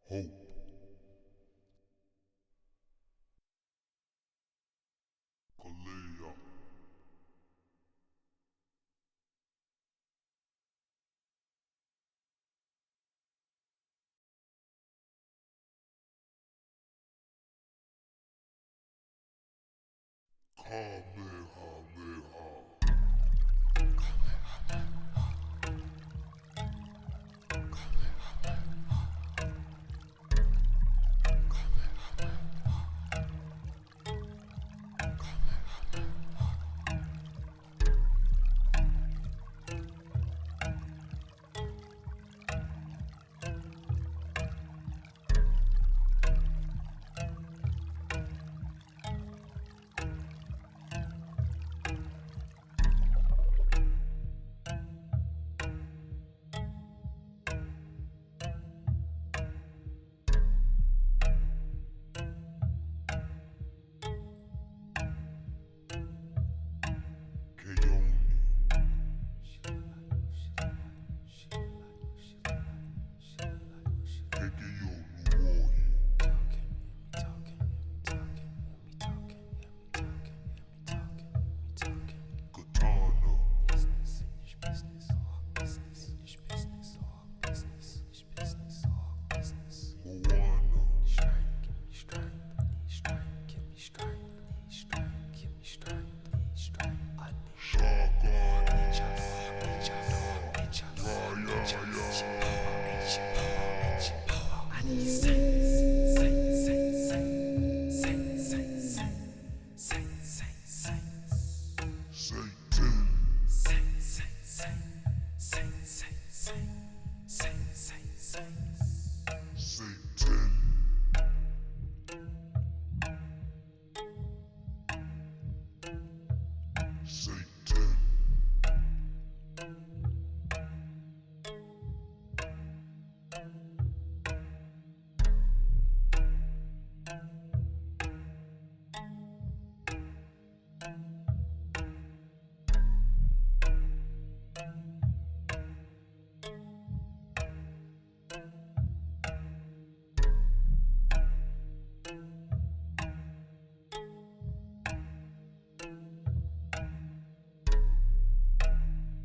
hope, Eliyah, Kamehameha, Keyoni, Kekeyonuohi, Katana, Ohana, Satan, Satan,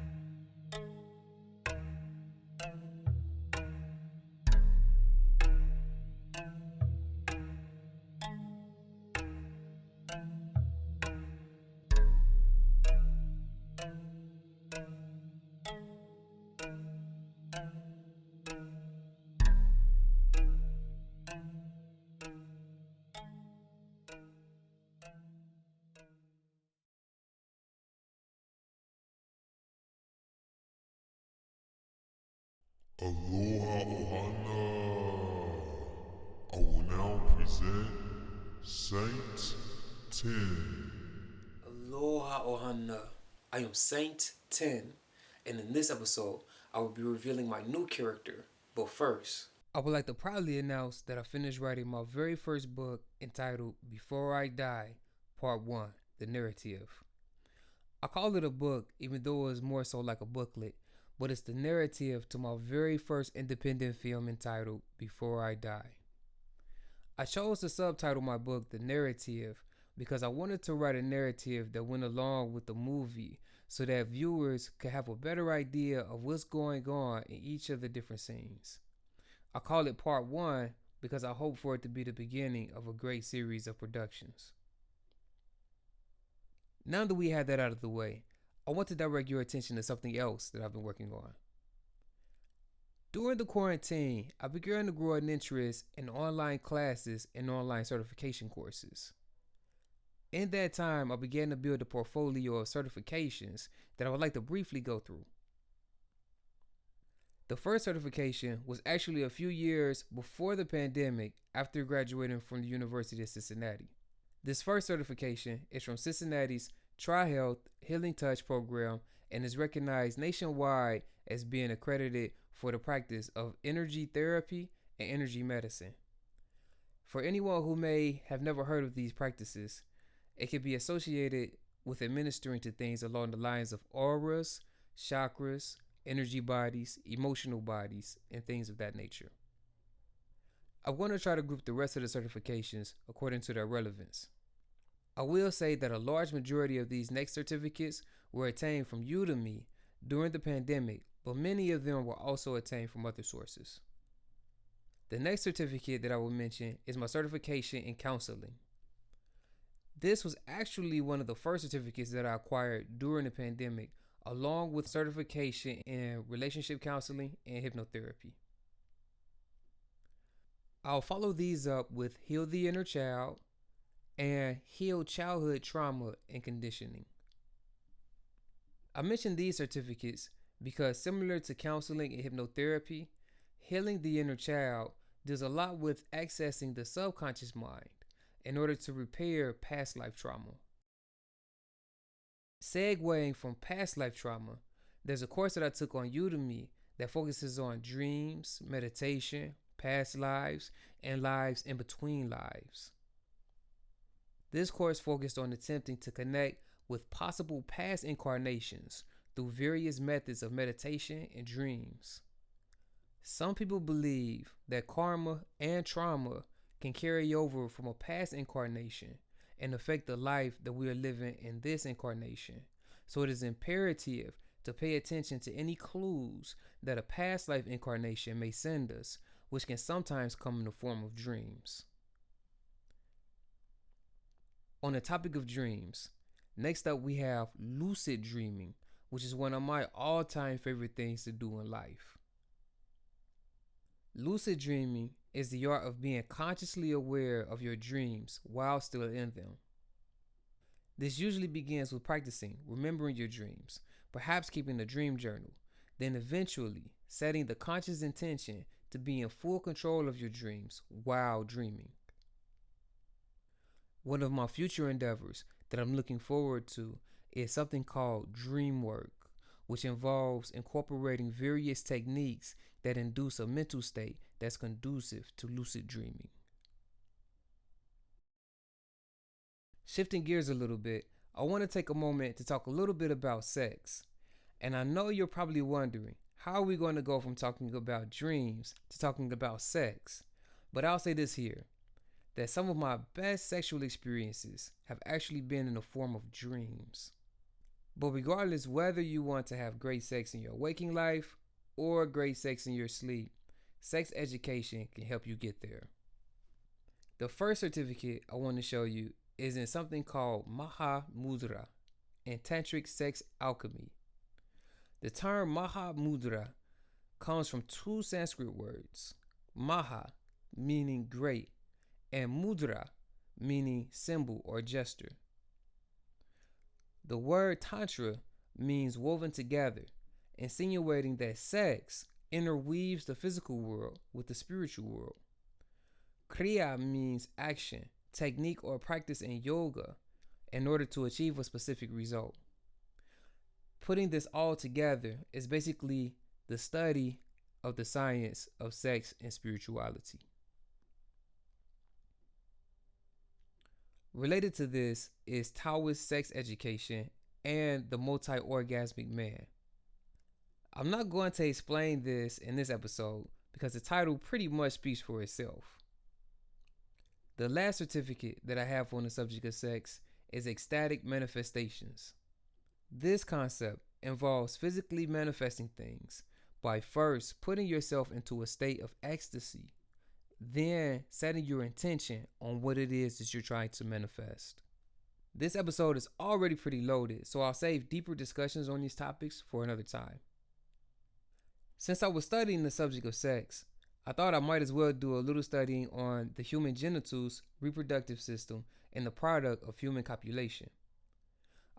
Satan, Aloha Ohana. I will now present Saint 10. Aloha Ohana. I am Saint 10, and in this episode, I will be revealing my new character. But first, I would like to proudly announce that I finished writing my very first book entitled Before I Die, Part 1, The Narrative. I call it a book even though it was more so like a booklet, but it's the narrative to my very first independent film entitled Before I Die. I chose to subtitle my book The Narrative because I wanted to write a narrative that went along with the movie so that viewers could have a better idea of what's going on in each of the different scenes. I call it Part 1 because I hope for it to be the beginning of a great series of productions. Now that we had that out of the way, I want to direct your attention to something else that I've been working on. During the quarantine, I began to grow an interest in online classes and online certification courses. In that time, I began to build a portfolio of certifications that I would like to briefly go through. The first certification was actually a few years before the pandemic after graduating from the University of Cincinnati. This first certification is from Cincinnati's TriHealth Healing Touch program and is recognized nationwide as being accredited for the practice of energy therapy and energy medicine. For anyone who may have never heard of these practices, it can be associated with administering to things along the lines of auras, chakras, energy bodies, emotional bodies, and things of that nature. I want to try to group the rest of the certifications according to their relevance. I will say that a large majority of these next certificates were attained from Udemy during the pandemic, but many of them were also attained from other sources. The next certificate that I will mention is my certification in counseling. This was actually one of the first certificates that I acquired during the pandemic, along with certification in relationship counseling and hypnotherapy. I'll follow these up with Heal the Inner Child and Heal Childhood Trauma and Conditioning. I mention these certificates because, similar to counseling and hypnotherapy, Healing the Inner Child does a lot with accessing the subconscious mind in order to repair past life trauma. Segueing from past life trauma, there's a course that I took on Udemy that focuses on dreams, meditation, past lives, and lives in between lives. This course focused on attempting to connect with possible past incarnations through various methods of meditation and dreams. Some people believe that karma and trauma can carry over from a past incarnation and affect the life that we are living in this incarnation. So it is imperative to pay attention to any clues that a past life incarnation may send us, which can sometimes come in the form of dreams. On the topic of dreams, next up we have lucid dreaming, which is one of my all-time favorite things to do in life. Lucid dreaming is the art of being consciously aware of your dreams while still in them. This usually begins with practicing remembering your dreams, perhaps keeping a dream journal, then eventually setting the conscious intention to be in full control of your dreams while dreaming. One of my future endeavors that I'm looking forward to is something called dream work, which involves incorporating various techniques that induce a mental state that's conducive to lucid dreaming. Shifting gears a little bit, I want to take a moment to talk a little bit about sex. And I know you're probably wondering, how are we going to go from talking about dreams to talking about sex? But I'll say this here, that some of my best sexual experiences have actually been in the form of dreams. But regardless whether you want to have great sex in your waking life or great sex in your sleep, sex education can help you get there. The first certificate I want to show you is in something called Maha Mudra in Tantric Sex Alchemy. The term Maha Mudra comes from two Sanskrit words, Maha meaning great and Mudra meaning symbol or gesture. The word Tantra means woven together, insinuating that sex interweaves the physical world with the spiritual world. Kriya means action, technique, or practice in yoga in order to achieve a specific result. Putting this all together is basically the study of the science of sex and spirituality. Related to this is Taoist sex education and the multi-orgasmic man. I'm not going to explain this in this episode because the title pretty much speaks for itself. The last certificate that I have on the subject of sex is ecstatic manifestations. This concept involves physically manifesting things by first putting yourself into a state of ecstasy, then setting your intention on what it is that you're trying to manifest. This episode is already pretty loaded, so I'll save deeper discussions on these topics for another time. Since I was studying the subject of sex, I thought I might as well do a little studying on the human genitals, reproductive system, and the product of human copulation.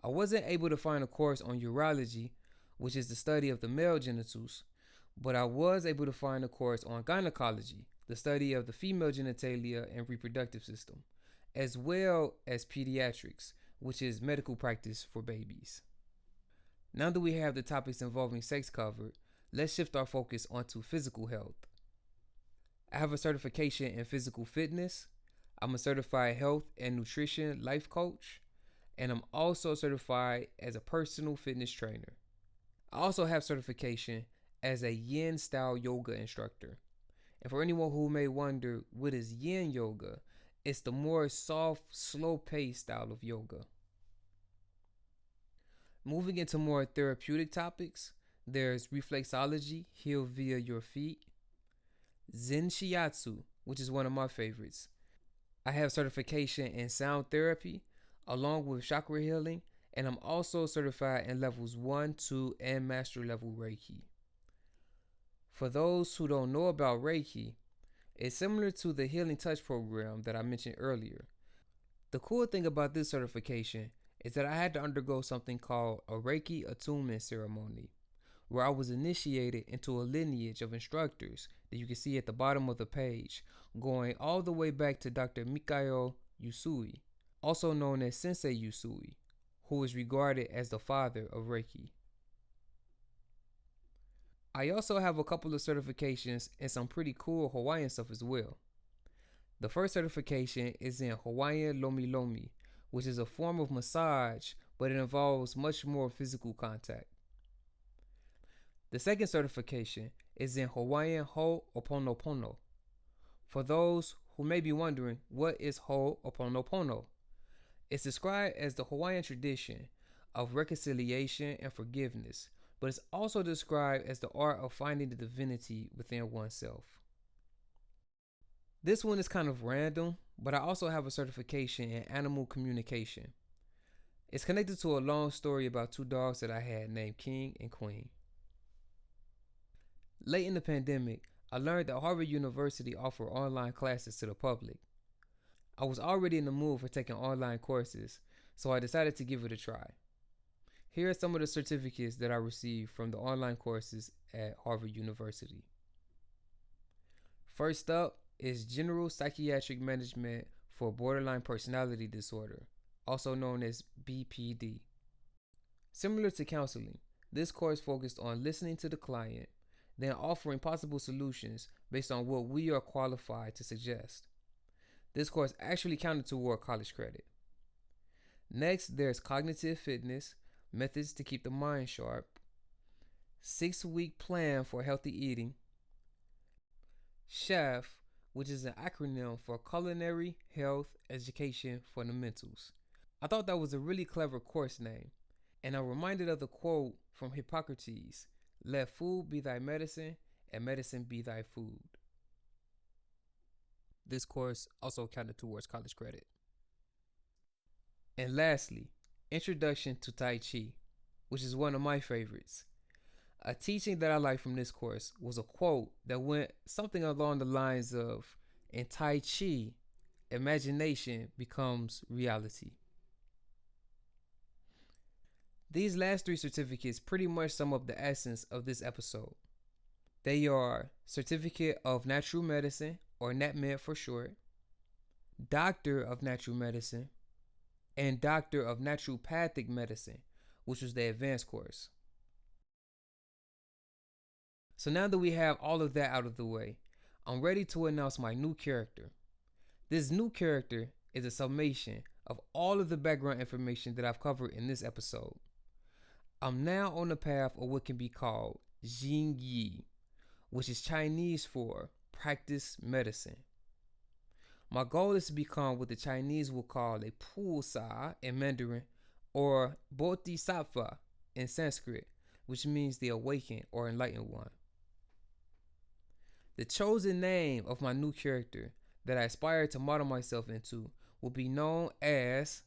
I wasn't able to find a course on urology, which is the study of the male genitals, but I was able to find a course on gynecology, the study of the female genitalia and reproductive system, as well as pediatrics, which is medical practice for babies. Now that we have the topics involving sex covered, let's shift our focus onto physical health. I have a certification in physical fitness. I'm a certified health and nutrition life coach, and I'm also certified as a personal fitness trainer. I also have certification as a yin style yoga instructor, And for anyone who may wonder what is yin yoga, it's the more soft, slow paced style of yoga. Moving into more therapeutic topics, there's reflexology, heal via your feet, Zen Shiatsu, which is one of my favorites. I have certification in sound therapy along with chakra healing, and I'm also certified in levels 1, 2, and master level Reiki. For those who don't know about Reiki, it's similar to the Healing Touch program that I mentioned earlier. The cool thing about this certification is that I had to undergo something called a Reiki attunement ceremony, where I was initiated into a lineage of instructors that you can see at the bottom of the page, going all the way back to Dr. Mikao Usui, also known as Sensei Usui, who is regarded as the father of Reiki. I also have a couple of certifications and some pretty cool Hawaiian stuff as well. The first certification is in Hawaiian Lomi Lomi, which is a form of massage, but it involves much more physical contact. The second certification is in Hawaiian Ho'oponopono. For those who may be wondering, what is Ho'oponopono? It's described as the Hawaiian tradition of reconciliation and forgiveness, but it's also described as the art of finding the divinity within oneself. This one is kind of random, but I also have a certification in animal communication. It's connected to a long story about two dogs that I had named King and Queen. Late in the pandemic, I learned that Harvard University offered online classes to the public. I was already in the mood for taking online courses, so I decided to give it a try. Here are some of the certificates that I received from the online courses at Harvard University. First up is General Psychiatric Management for Borderline Personality Disorder, also known as BPD. Similar to counseling, this course focused on listening to the client, then offering possible solutions based on what we are qualified to suggest. This course actually counted toward college credit. Next, there's Cognitive Fitness, Methods to Keep the Mind Sharp, 6-week Plan for Healthy Eating, CHEF, which is an acronym for Culinary Health Education Fundamentals. I thought that was a really clever course name, and I'm reminded of the quote from Hippocrates, "Let food be thy medicine, and medicine be thy food." This course also counted towards college credit. And lastly, Introduction to Tai Chi, which is one of my favorites. A teaching that I liked from this course was a quote that went something along the lines of, "In Tai Chi, imagination becomes reality." These last three certificates pretty much sum up the essence of this episode. They are Certificate of Natural Medicine, or NatMed for short, Doctor of Natural Medicine, and Doctor of Naturopathic Medicine, which was the advanced course. So now that we have all of that out of the way, I'm ready to announce my new character. This new character is a summation of all of the background information that I've covered in this episode. I'm now on the path of what can be called Jing Yi, which is Chinese for practice medicine. My goal is to become what the Chinese will call a Pule in Mandarin, or Bodhisattva in Sanskrit, which means the awakened or enlightened one. The chosen name of my new character that I aspire to model myself into will be known as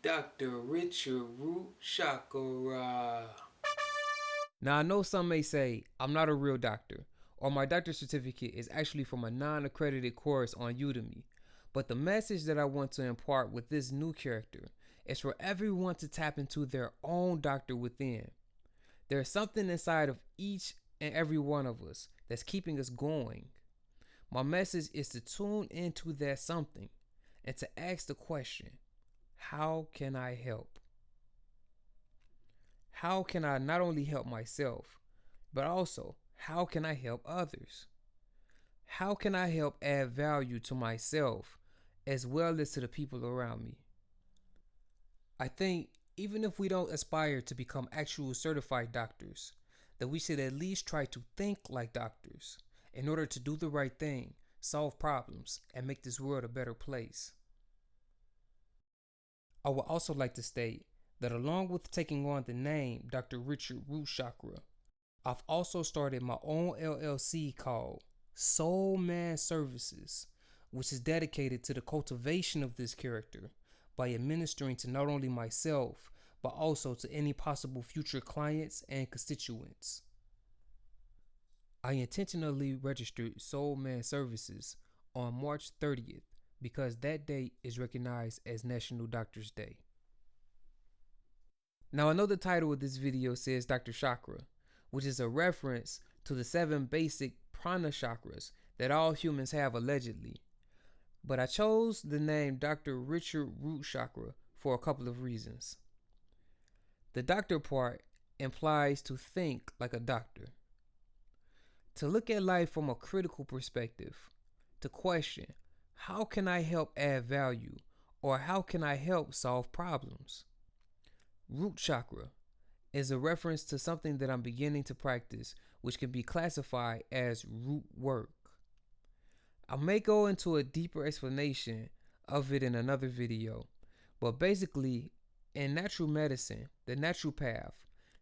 Dr. Richard Root Chakra. Now, I know some may say I'm not a real doctor, or my doctor's certificate is actually from a non-accredited course on Udemy, but the message that I want to impart with this new character is for everyone to tap into their own doctor within. There's something inside of each and every one of us that's keeping us going. My message is to tune into that something and to ask the question, how can I help? How can I not only help myself, but also how can I help others? How can I help add value to myself as well as to the people around me? I think even if we don't aspire to become actual certified doctors, that we should at least try to think like doctors in order to do the right thing, solve problems, and make this world a better place. I would also like to state that along with taking on the name Dr. Richard Root Chakra, I've also started my own LLC called Soul Man Services, which is dedicated to the cultivation of this character by administering to not only myself, but also to any possible future clients and constituents. I intentionally registered Soul Man Services on March 30th because that date is recognized as National Doctors Day. Now, I know the title of this video says Dr. Chakra, which is a reference to the 7 basic prana chakras that all humans have allegedly. But I chose the name Dr. Richard Root Chakra for a couple of reasons. The doctor part implies to think like a doctor, to look at life from a critical perspective, to question, how can I help add value, or how can I help solve problems? Root chakra is a reference to something that I'm beginning to practice, which can be classified as root work. I may go into a deeper explanation of it in another video, but basically, in natural medicine, the natural path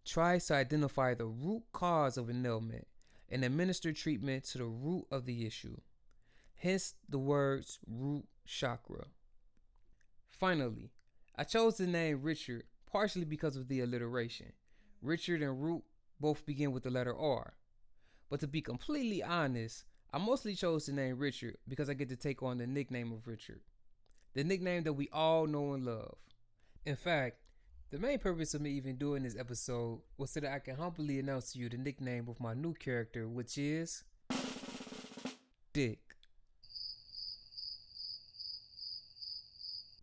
tries to identify the root cause of an ailment and administer treatment to the root of the issue. Hence the words root chakra. Finally, I chose the name Richard partially because of the alliteration. Richard and root both begin with the letter R. But to be completely honest, I mostly chose the name Richard because I get to take on the nickname of Richard, the nickname that we all know and love. In fact, the main purpose of me even doing this episode was so that I can humbly announce to you the nickname of my new character, which is Dick.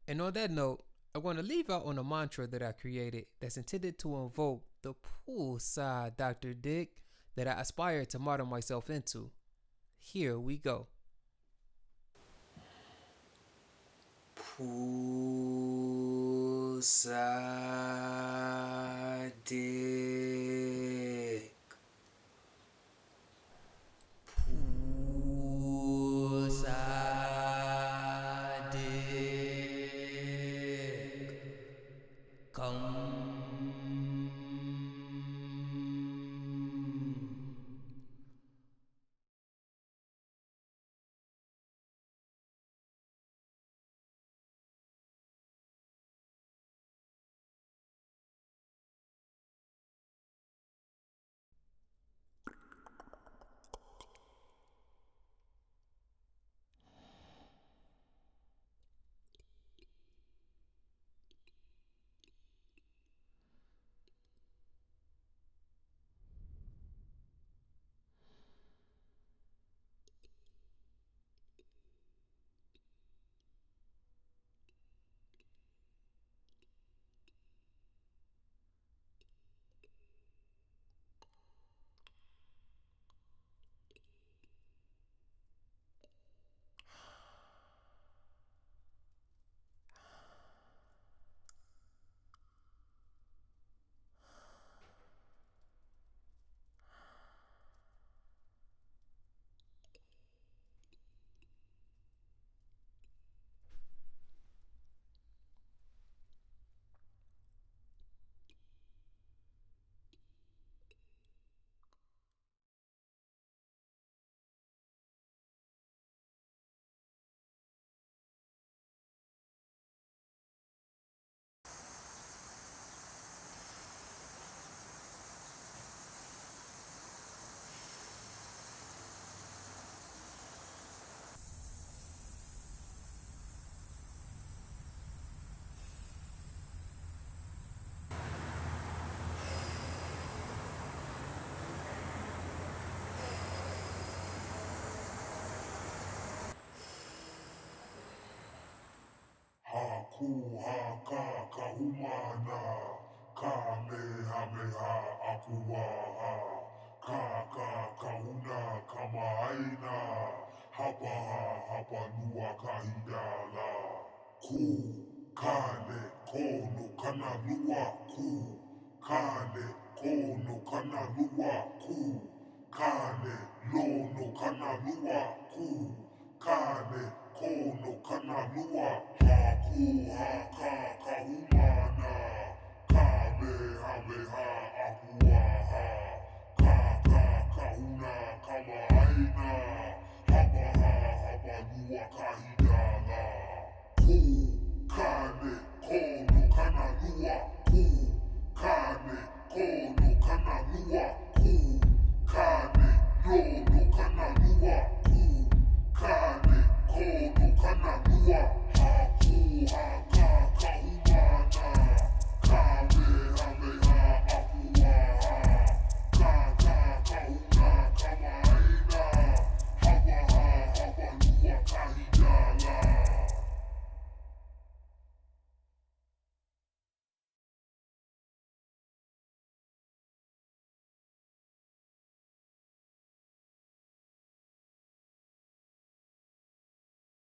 And on that note, I'm going to leave out on a mantra that I created that's intended to invoke the poolside Dr. Dick that I aspire to model myself into. Here we go. Poolside Dick. Poolside Dick. Come. Haku haka kahumana, kamehameha akuaha, kaka kahuna kamaina, hapaha hapanua kahidala. Ku kane kono kana lua ku, kane kono kana lua ku, kane Lo no kanalua ku. Kane ko no kanalua. Ha ku ha ka kahuma.